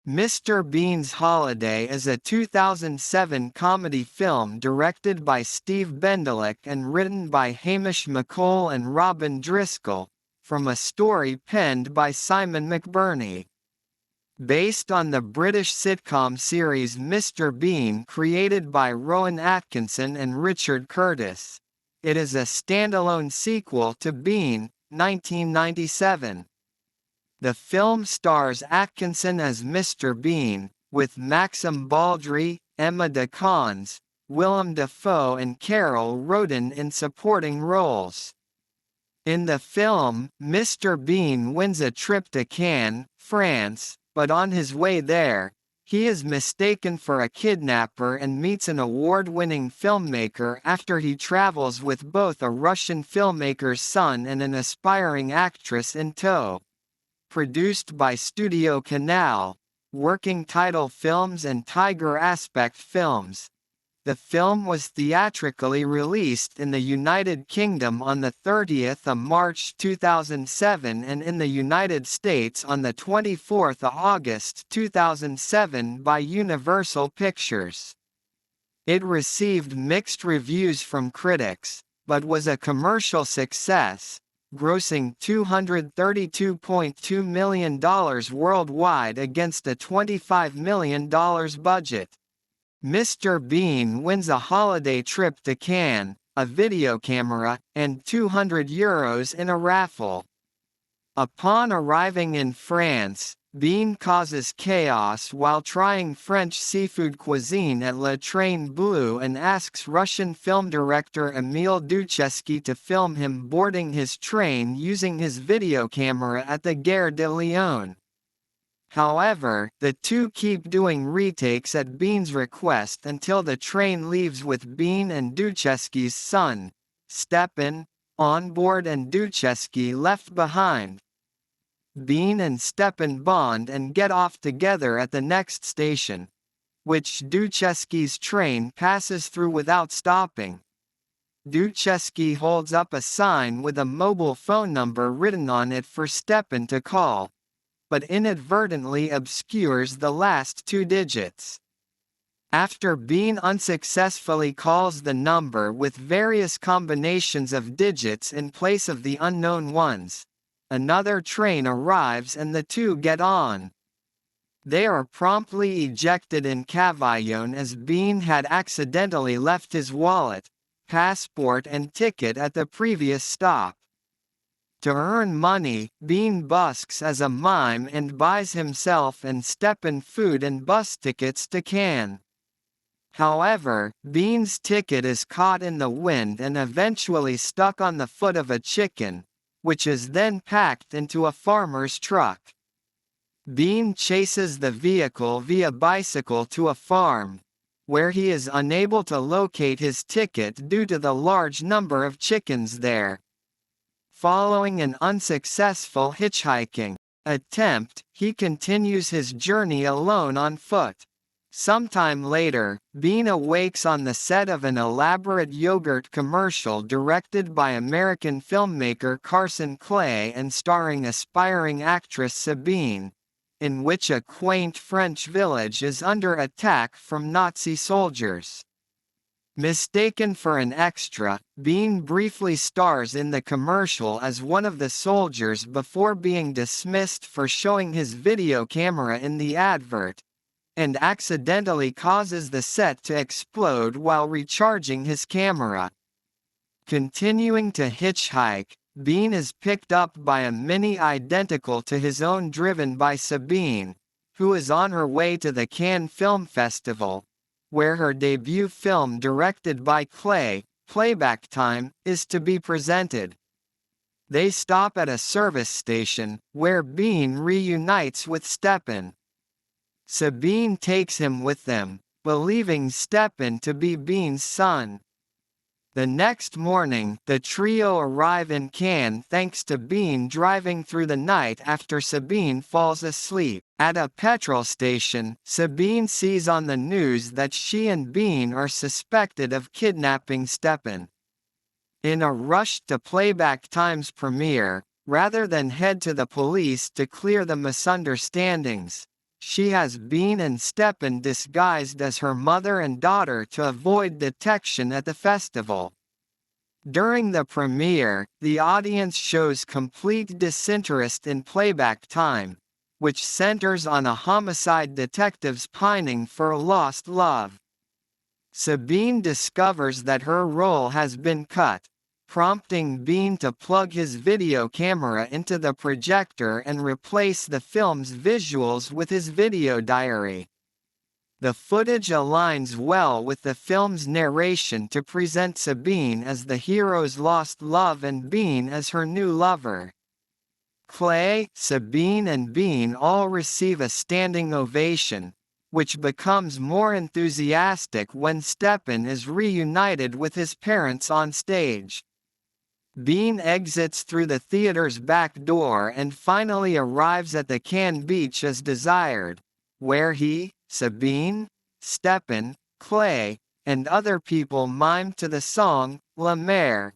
Mr. Bean's Holiday is a 2007 comedy film directed by Steve Bendelack and written by Hamish McColl and Roden Driscoll, from a story penned by Simon McBurney. Based on the British sitcom series Mr. Bean created by Rowan Atkinson and Richard Curtis. It is a standalone sequel to Bean, 1997. The film stars Atkinson as Mr. Bean, with Maxim Baldry, Emma de Caunes, Willem Dafoe and Karel Roden in supporting roles. In the film, Mr. Bean wins a trip to Cannes, France, but on his way there, he is mistaken for a kidnapper and meets an award-winning filmmaker after he travels with both a Russian filmmaker's son and an aspiring actress in tow. Produced by StudioCanal, Working Title Films and Tiger Aspect Films. The film was theatrically released in the United Kingdom on the 30th of March 2007 and in the United States on the 24th of August 2007 by Universal Pictures. It received mixed reviews from critics, but was a commercial success, grossing $232.2 million worldwide against a $25 million budget. Mr. Bean wins a holiday trip to Cannes, a video camera, and €200 in a raffle. Upon arriving in France, Bean causes chaos while trying French seafood cuisine at Le Train Bleu and asks Russian film director Emil Duchevsky to film him boarding his train using his video camera at the Gare de Lyon. However, the two keep doing retakes at Bean's request until the train leaves with Bean and Duchevsky's son, Stepan, onboard and Duchevsky left behind. Bean and Stepan bond and get off together at the next station, which Duchevsky's train passes through without stopping. Duchevsky holds up a sign with a mobile phone number written on it for Stepan to call, but inadvertently obscures the last two digits. After Bean unsuccessfully calls the number with various combinations of digits in place of the unknown ones, another train arrives and the two get on. They are promptly ejected in Cavaillon as Bean had accidentally left his wallet, passport and ticket at the previous stop. To earn money, Bean busks as a mime and buys himself and Stepan food and bus tickets to Cannes. However, Bean's ticket is caught in the wind and eventually stuck on the foot of a chicken, which is then packed into a farmer's truck. Bean chases the vehicle via bicycle to a farm, where he is unable to locate his ticket due to the large number of chickens there. Following an unsuccessful hitchhiking attempt, he continues his journey alone on foot. Sometime later, Bean awakes on the set of an elaborate yogurt commercial directed by American filmmaker Carson Clay and starring aspiring actress Sabine, in which a quaint French village is under attack from Nazi soldiers. Mistaken for an extra, Bean briefly stars in the commercial as one of the soldiers before being dismissed for showing his video camera in the advert, and accidentally causes the set to explode while recharging his camera. Continuing to hitchhike, Bean is picked up by a Mini identical to his own driven by Sabine, who is on her way to the Cannes Film Festival, where her debut film directed by Clay, Playback Time, is to be presented. They stop at a service station, where Bean reunites with Stepan. Sabine takes him with them, believing Stepan to be Bean's son. The next morning, the trio arrive in Cannes thanks to Bean driving through the night after Sabine falls asleep. At a petrol station, Sabine sees on the news that she and Bean are suspected of kidnapping Stepan. In a rush to Playback Time's premiere, rather than head to the police to clear the misunderstandings, she has Bean and Stepan disguised as her mother and daughter to avoid detection at the festival. During the premiere, the audience shows complete disinterest in playback time, which centers on a homicide detective's pining for lost love. Sabine discovers that her role has been cut, prompting Bean to plug his video camera into the projector and replace the film's visuals with his video diary. The footage aligns well with the film's narration to present Sabine as the hero's lost love and Bean as her new lover. Clay, Sabine and Bean all receive a standing ovation, which becomes more enthusiastic when Stepan is reunited with his parents on stage. Bean exits through the theater's back door and finally arrives at the Cannes beach as desired, where he, Sabine, Stepan, Clay, and other people mime to the song, La Mer,